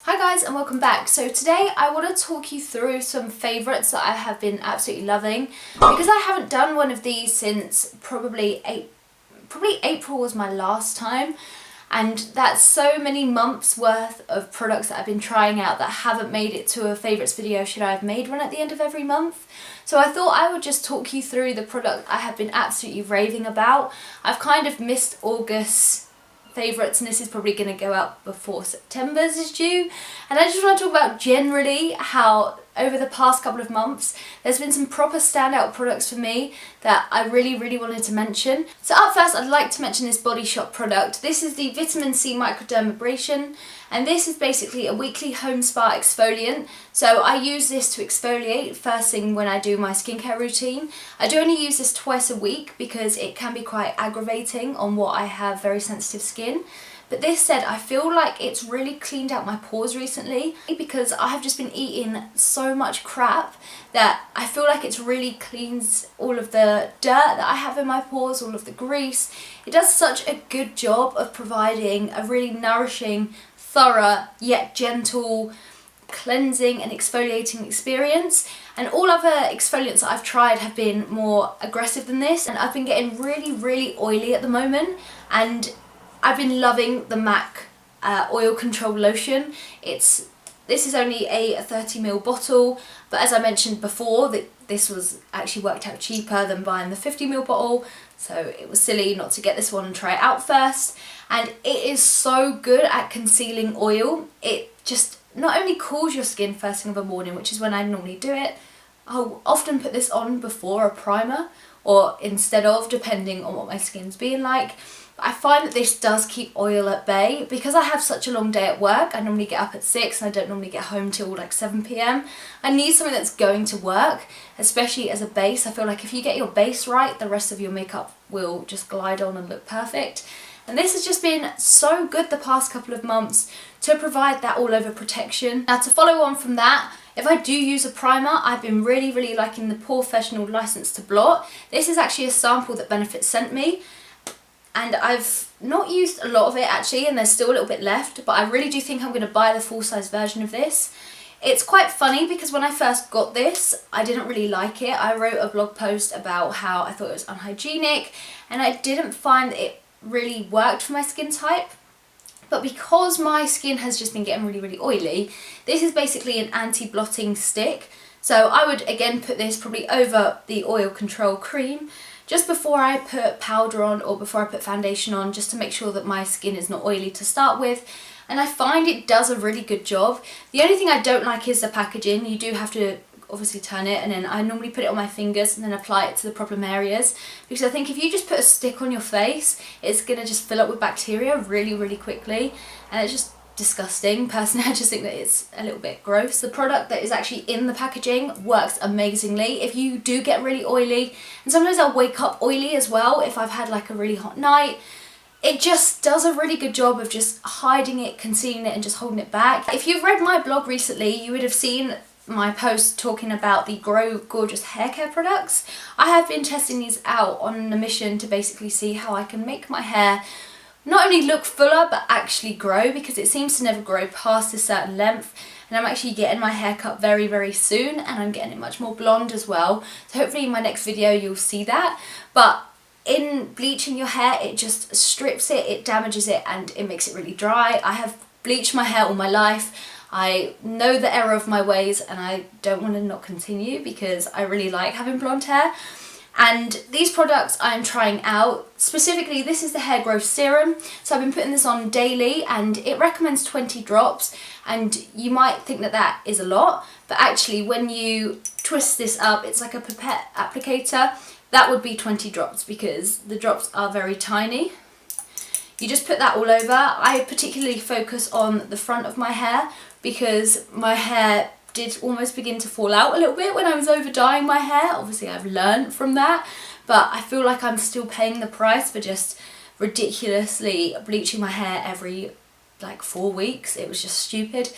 Hi guys and welcome back. So today I want to talk you through some favourites that I have been absolutely loving, because I haven't done one of these since probably April was my last time, and that's so many months worth of products that I've been trying out that haven't made it to a favourites video should I have made one at the end of every month. So I thought I would just talk you through the product I have been absolutely raving about. I've kind of missed August favourites, and this is probably going to go out before September's is due, and I just want to talk about generally how over the past couple of months there's been some proper standout products for me that I really wanted to mention. So up first I'd like to mention this Body Shop product. This is the Vitamin C Microdermabrasion, and this is basically a weekly home spa exfoliant. So I use this to exfoliate first thing when I do my skincare routine. I do only use this twice a week because it can be quite aggravating on what I have very sensitive skin. But this said, I feel like it's really cleaned out my pores recently because I have just been eating so much crap that I feel like it's really cleans all of the dirt that I have in my pores, all of the grease. It does such a good job of providing a really nourishing, thorough yet gentle cleansing and exfoliating experience. And all other exfoliants that I've tried have been more aggressive than this, and I've been getting really oily at the moment, and I've been loving the MAC oil control lotion. This is only a 30ml bottle, but as I mentioned before, this was actually worked out cheaper than buying the 50ml bottle, so it was silly not to get this one and try it out first. And it is so good at concealing oil. It just not only cools your skin first thing in the morning, which is when I normally do it. I'll often put this on before a primer, or instead of, depending on what my skin's being like. I find that this does keep oil at bay. Because I have such a long day at work, I normally get up at 6 and I don't normally get home till like 7 PM. I need something that's going to work, especially as a base. I feel like if you get your base right, the rest of your makeup will just glide on and look perfect. And this has just been so good the past couple of months to provide that all over protection. Now to follow on from that, if I do use a primer, I've been really liking the Professional License to Blot. This is actually a sample that Benefit sent me, and I've not used a lot of it actually, and there's still a little bit left, but I really do think I'm going to buy the full-size version of this. It's quite funny because when I first got this, I didn't really like it. I wrote a blog post about how I thought it was unhygienic, and I didn't find that it really worked for my skin type. But because my skin has just been getting really oily, this is basically an anti-blotting stick. So I would again put this probably over the oil control cream just before I put powder on or before I put foundation on, just to make sure that my skin is not oily to start with. And I find it does a really good job. The only thing I don't like is the packaging. You do have to obviously turn it, and then I normally put it on my fingers and then apply it to the problem areas, because I think if you just put a stick on your face, it's gonna just fill up with bacteria really quickly, and it's just disgusting. Personally, I just think that it's a little bit gross. The product that is actually in the packaging works amazingly if you do get really oily, and sometimes I'll wake up oily as well if I've had like a really hot night. It just does a really good job of just hiding it, concealing it, and just holding it back. If you've read my blog recently, you would have seen my post talking about the Grow Gorgeous hair care products. I have been testing these out on a mission to basically see how I can make my hair not only look fuller but actually grow, because it seems to never grow past a certain length. And I'm actually getting my hair cut very soon, and I'm getting it much more blonde as well. So hopefully in my next video you'll see that. But in bleaching your hair, it just strips it, it damages it, and it makes it really dry. I have bleached my hair all my life. I know the error of my ways, and I don't want to not continue because I really like having blonde hair. And these products I'm trying out, specifically this is the hair growth serum. So I've been putting this on daily, and it recommends 20 drops, and you might think that that is a lot, but actually when you twist this up, it's like a pipette applicator. That would be 20 drops because the drops are very tiny. You just put that all over. I particularly focus on the front of my hair because my hair did almost begin to fall out a little bit when I was over dyeing my hair. Obviously I've learned from that, but I feel like I'm still paying the price for just ridiculously bleaching my hair every like 4 weeks. It was just stupid.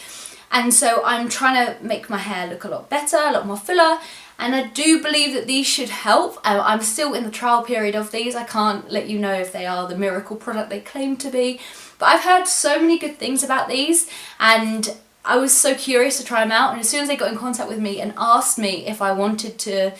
And so I'm trying to make my hair look a lot better, a lot more fuller, and I do believe that these should help. I'm still in the trial period of these. I can't let you know if they are the miracle product they claim to be, but I've heard so many good things about these, and I was so curious to try them out, and as soon as they got in contact with me and asked me if I wanted to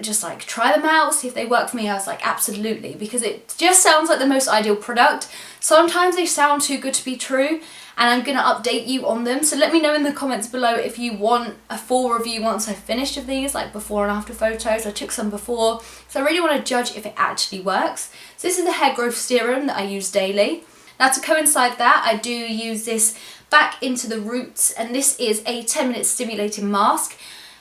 just like try them out, see if they work for me, I was like absolutely, because it just sounds like the most ideal product. Sometimes they sound too good to be true, and I'm going to update you on them, so let me know in the comments below if you want a full review once I've finished of these, like before and after photos. I took some before, so I really want to judge if it actually works. So this is the hair growth serum that I use daily. Now to coincide that, I do use this back into the roots, and this is a 10-minute stimulating mask.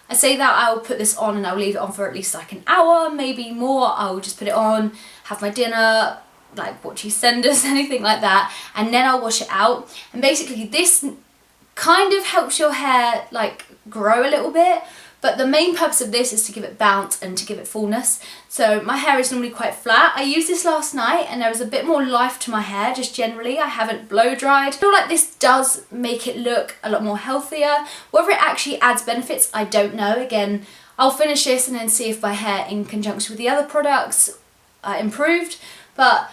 I say that I'll put this on and I'll leave it on for at least like an hour, maybe more. I'll just put it on, have my dinner, like watch EastEnders, anything like that, and then I'll wash it out. And basically this kind of helps your hair like grow a little bit, but the main purpose of this is to give it bounce and to give it fullness. So my hair is normally quite flat. I used this last night and there was a bit more life to my hair, just generally. I haven't blow dried. I feel like this does make it look a lot more healthier. Whether it actually adds benefits, I don't know. Again, I'll finish this and then see if my hair in conjunction with the other products improved. But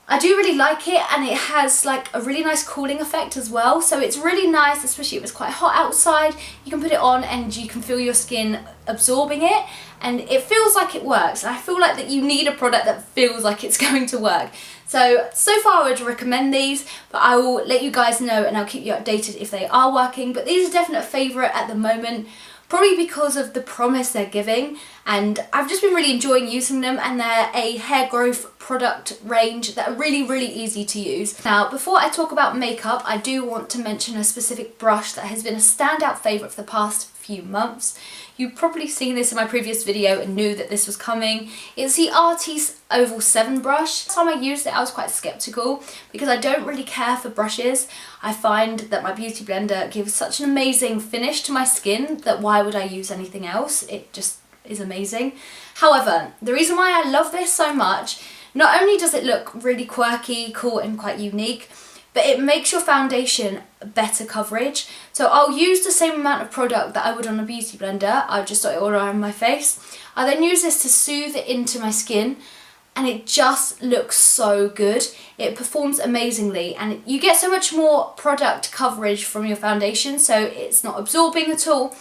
I do really like it, and it has like a really nice cooling effect as well, so it's really nice, especially if it's quite hot outside. You can put it on and you can feel your skin absorbing it, and it feels like it works. And I feel like that you need a product that feels like it's going to work. So far I would recommend these, but I will let you guys know and I'll keep you updated if they are working. But these are definitely a favourite at the moment, probably because of the promise they're giving, and I've just been really enjoying using them, and they're a hair growth product range that are really, really easy to use. Now, before I talk about makeup, I do want to mention a specific brush that has been a standout favourite for the past few months. You've probably seen this in my previous video and knew that this was coming. It's the Artis Oval 7 brush. Last time I used it I was quite sceptical because I don't really care for brushes. I find that my beauty blender gives such an amazing finish to my skin that why would I use anything else? It just is amazing. However, the reason why I love this so much, not only does it look really quirky, cool and quite unique, but it makes your foundation better coverage. So I'll use the same amount of product that I would on a beauty blender. I'll just dot it all around my face. I then use this to soothe it into my skin, and it just looks so good. It performs amazingly, and you get so much more product coverage from your foundation, so it's not absorbing at all.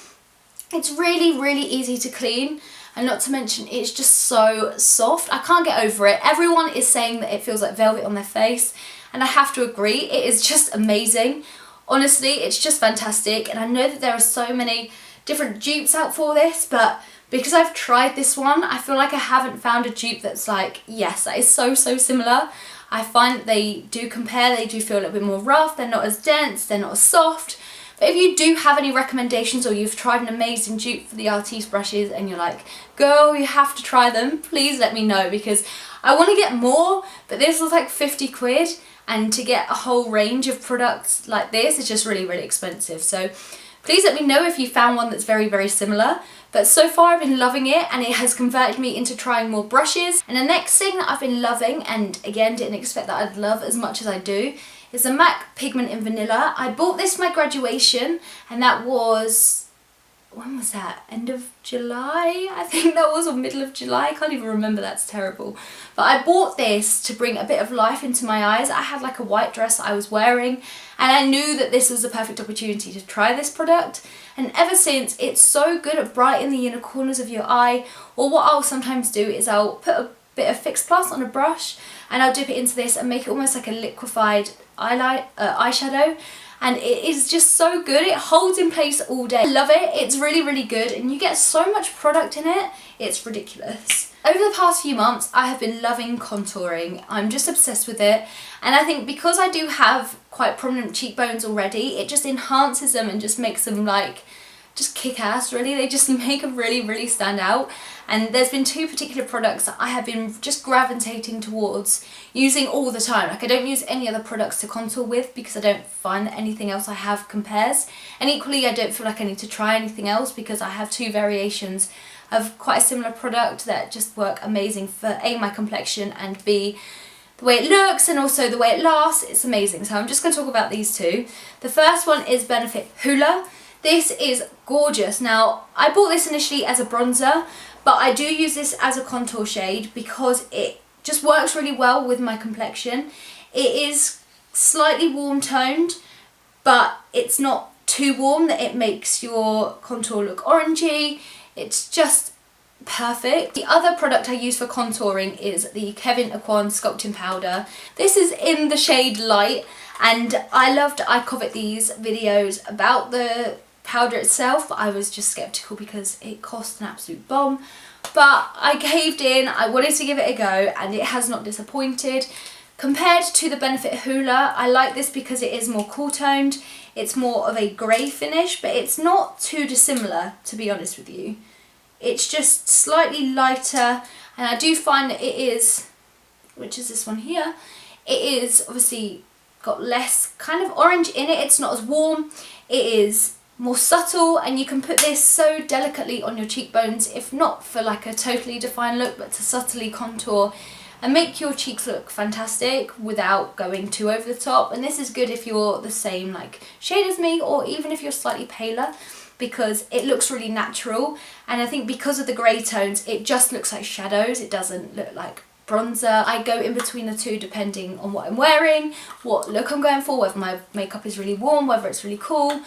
It's really, really easy to clean, and not to mention it's just so soft. I can't get over it. Everyone is saying that it feels like velvet on their face, and I have to agree, it is just amazing. Honestly, it's just fantastic, and I know that there are so many different dupes out for this, but because I've tried this one, I feel like I haven't found a dupe that's like, yes, that is so similar. I find that they do compare, they do feel a little bit more rough, they're not as dense, they're not as soft. But if you do have any recommendations, or you've tried an amazing dupe for the Artis brushes and you're like, girl, you have to try them, please let me know, because I want to get more, but this was like 50 quid, and to get a whole range of products like this is just really, really expensive. So please let me know if you found one that's very, very similar. But so far I've been loving it, and it has converted me into trying more brushes. And the next thing that I've been loving, and again didn't expect that I'd love as much as I do, is the MAC Pigment in Vanilla. I bought this for my graduation, and that was, when was that? End of July? I think that was, or middle of July. I can't even remember, that's terrible. But I bought this to bring a bit of life into my eyes. I had like a white dress that I was wearing, and I knew that this was the perfect opportunity to try this product. And ever since, it's so good at brightening the inner corners of your eye. Or what I'll sometimes do is I'll put a bit of Fix Plus on a brush, and I'll dip it into this and make it almost like a liquefied eyeshadow. And it is just so good. It holds in place all day. I love it. It's really, really good, and you get so much product in it. It's ridiculous. Over the past few months, I have been loving contouring. I'm just obsessed with it, and I think because I do have quite prominent cheekbones already, it just enhances them and just makes them like just kick ass really. They just make them really, really stand out. And there's been two particular products that I have been just gravitating towards using all the time. Like, I don't use any other products to contour with because I don't find that anything else I have compares. And equally, I don't feel like I need to try anything else because I have two variations of quite a similar product that just work amazing for A, my complexion, and B, the way it looks and also the way it lasts. It's amazing. So I'm just going to talk about these two. The first one is Benefit Hoola. This is gorgeous. Now, I bought this initially as a bronzer, but I do use this as a contour shade because it just works really well with my complexion. It is slightly warm toned, but it's not too warm that it makes your contour look orangey. It's just perfect. The other product I use for contouring is the Kevyn Aucoin Sculpting Powder. This is in the shade Light, and I covered these videos about the powder itself, but I was just skeptical because it cost an absolute bomb. But I caved in, I wanted to give it a go, and it has not disappointed. Compared to the Benefit Hoola, I like this because it is more cool toned. It's more of a grey finish, but it's not too dissimilar, to be honest with you. It's just slightly lighter, and I do find that it is, which is this one here, it is obviously got less kind of orange in it. It's not as warm. It is more subtle, and you can put this so delicately on your cheekbones, if not for like a totally defined look, but to subtly contour and make your cheeks look fantastic without going too over the top. And this is good if you're the same like shade as me, or even if you're slightly paler, because it looks really natural. And I think because of the grey tones, it just looks like shadows. It doesn't look like bronzer. I go in between the two depending on what I'm wearing, what look I'm going for, whether my makeup is really warm, whether it's really cool.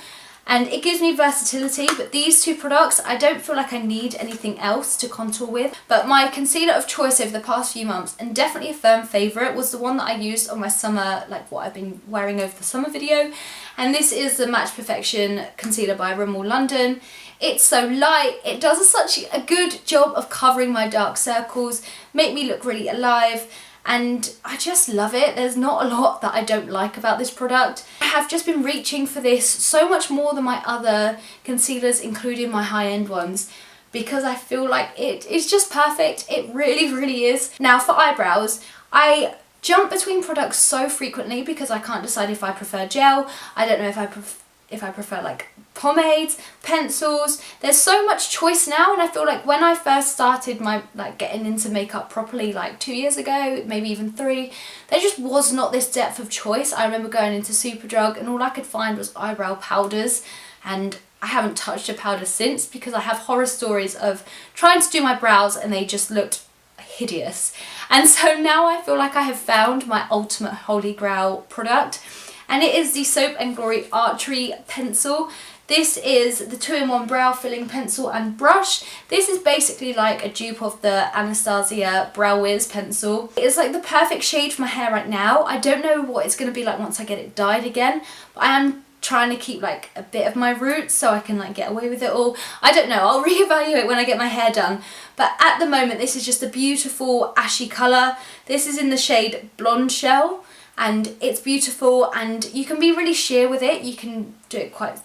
And it gives me versatility, but these two products, I don't feel like I need anything else to contour with. But my concealer of choice over the past few months, and definitely a firm favourite, was the one that I used on my summer, like what I've been wearing over the summer video. And this is the Match Perfection Concealer by Rimmel London. It's so light, it does such a good job of covering my dark circles, make me look really alive, and I just love it. There's not a lot that I don't like about this product. I have just been reaching for this so much more than my other concealers, including my high-end ones, because I feel like it is just perfect. It really, really is. Now for eyebrows, I jump between products so frequently because I can't decide if I prefer gel. I don't know if I prefer like pomades, pencils. There's so much choice now, and I feel like when I first started my getting into makeup properly like 2 years ago, maybe even 3, there just was not this depth of choice. I remember going into Superdrug and all I could find was eyebrow powders, and I haven't touched a powder since because I have horror stories of trying to do my brows and they just looked hideous. And so now I feel like I have found my ultimate holy grail product, and it is the Soap and Glory Archery Pencil. This is the 2-in-1 brow filling pencil and brush. This is basically like a dupe of the Anastasia Brow Wiz pencil. It is like the perfect shade for my hair right now. I don't know what it's going to be like once I get it dyed again, but I am trying to keep like a bit of my roots so I can like get away with it all. I don't know, I'll reevaluate when I get my hair done. But at the moment, this is just a beautiful ashy colour. This is in the shade Blonde Shell, and it's beautiful, and you can be really sheer with it. You can do it quite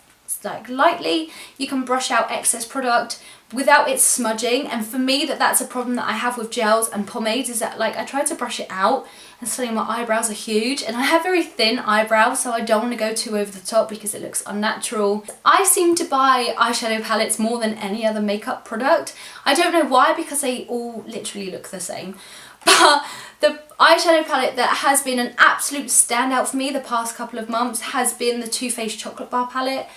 like lightly. You can brush out excess product without it smudging, and for me that's a problem that I have with gels and pomades, is that like I try to brush it out and suddenly my eyebrows are huge, and I have very thin eyebrows, so I don't want to go too over the top because it looks unnatural. I seem to buy eyeshadow palettes more than any other makeup product. I don't know why, because they all literally look the same. But the eyeshadow palette that has been an absolute standout for me the past couple of months has been the Too Faced Chocolate Bar palette.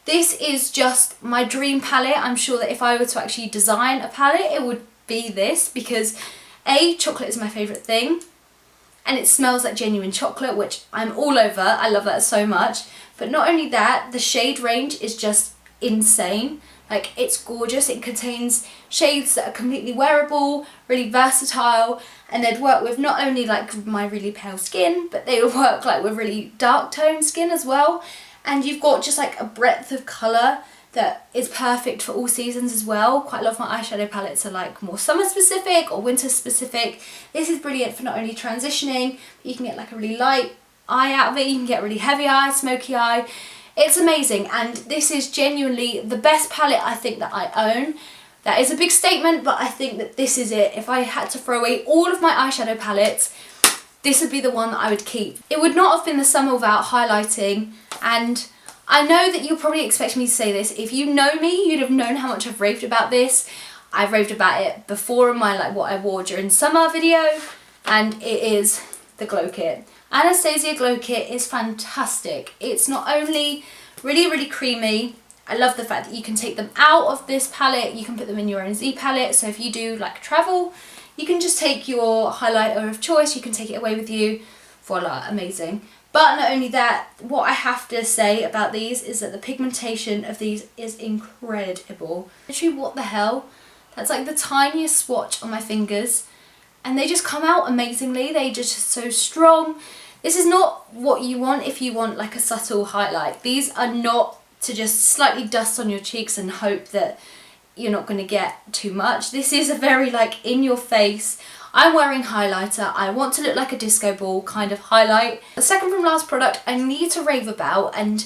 This is just my dream palette. I'm sure that if I were to actually design a palette, it would be this, because A, chocolate is my favourite thing, and it smells like genuine chocolate, which I'm all over. I love that so much. But not only that, the shade range is just insane. Like, it's gorgeous. It contains shades that are completely wearable, really versatile, and they'd work with not only like my really pale skin, but they would work like with really dark toned skin as well. And you've got just like a breadth of colour that is perfect for all seasons as well. Quite a lot of my eyeshadow palettes are like more summer specific or winter specific. This is brilliant for not only transitioning, but you can get like a really light eye out of it, you can get a really heavy eye, smoky eye. It's amazing, and this is genuinely the best palette I think that I own. That is a big statement, but I think that this is it. If I had to throw away all of my eyeshadow palettes, this would be the one that I would keep. It would not have been the summer without highlighting, and I know that you'll probably expect me to say this. If you know me, you'd have known how much I've raved about this. I've raved about it before in my like what I wore during summer video, and it is the Glow Kit. Anastasia Glow Kit is fantastic. It's not only really creamy, I love the fact that you can take them out of this palette, you can put them in your own Z palette, so if you do like travel, you can just take your highlighter of choice, you can take it away with you, voila, amazing. But not only that, what I have to say about these is that the pigmentation of these is incredible. Literally, what the hell? That's like the tiniest swatch on my fingers and they just come out amazingly. They just so strong. This is not what you want if you want like a subtle highlight. These are not to just slightly dust on your cheeks and hope that you're not going to get too much. This is a very like in your face, I'm wearing highlighter, I want to look like a disco ball kind of highlight. The second from last product I need to rave about, and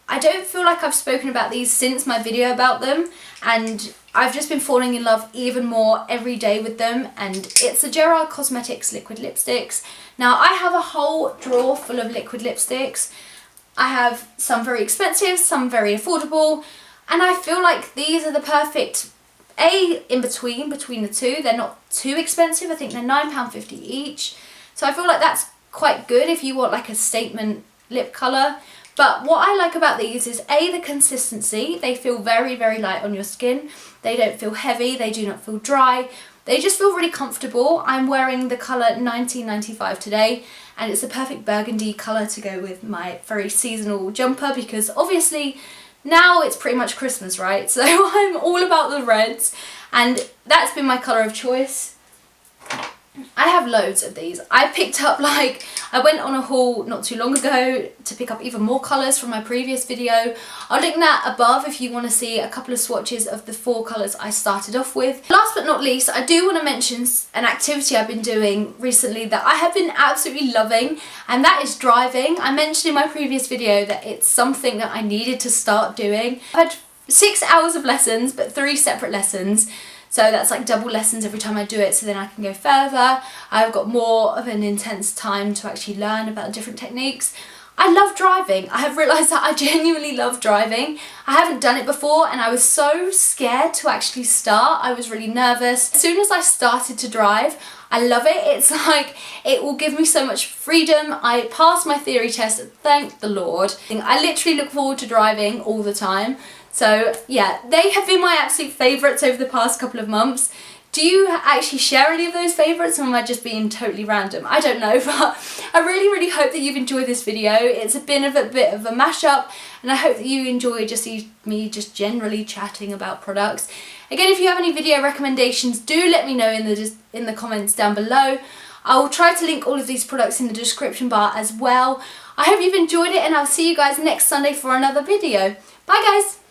I don't feel like I've spoken about these since my video about them, and I've just been falling in love even more every day with them, and it's the Gerard Cosmetics liquid lipsticks. Now I have a whole drawer full of liquid lipsticks. I have some very expensive, some very affordable, and I feel like these are the perfect in between the two. They're not too expensive. I think they're £9.50 each. So I feel like that's quite good if you want like a statement lip colour. But what I like about these is the consistency. They feel very, very light on your skin. They don't feel heavy. They do not feel dry. They just feel really comfortable. I'm wearing the colour 1995 today, and it's the perfect burgundy colour to go with my very seasonal jumper, because obviously now it's pretty much Christmas, right? So I'm all about the reds, and that's been my colour of choice. I have loads of these. I picked up I went on a haul not too long ago to pick up even more colours from my previous video. I'll link that above if you want to see a couple of swatches of the 4 colours I started off with. Last but not least, I do want to mention an activity I've been doing recently that I have been absolutely loving, and that is driving. I mentioned in my previous video that it's something that I needed to start doing. I've had 6 hours of lessons, but 3 separate lessons. So that's like double lessons every time I do it, so then I can go further. I've got more of an intense time to actually learn about different techniques. I love driving. I have realised that I genuinely love driving. I haven't done it before and I was so scared to actually start. I was really nervous. As soon as I started to drive, I love it. It's like, it will give me so much freedom. I passed my theory test, thank the Lord. I literally look forward to driving all the time. So yeah, they have been my absolute favourites over the past couple of months. Do you actually share any of those favourites, or am I just being totally random? I don't know, but I really, really hope that you've enjoyed this video. It's been a bit of a mashup, and I hope that you enjoy me just generally chatting about products. Again, if you have any video recommendations, do let me know in the comments down below. I will try to link all of these products in the description bar as well. I hope you've enjoyed it, and I'll see you guys next Sunday for another video. Bye guys!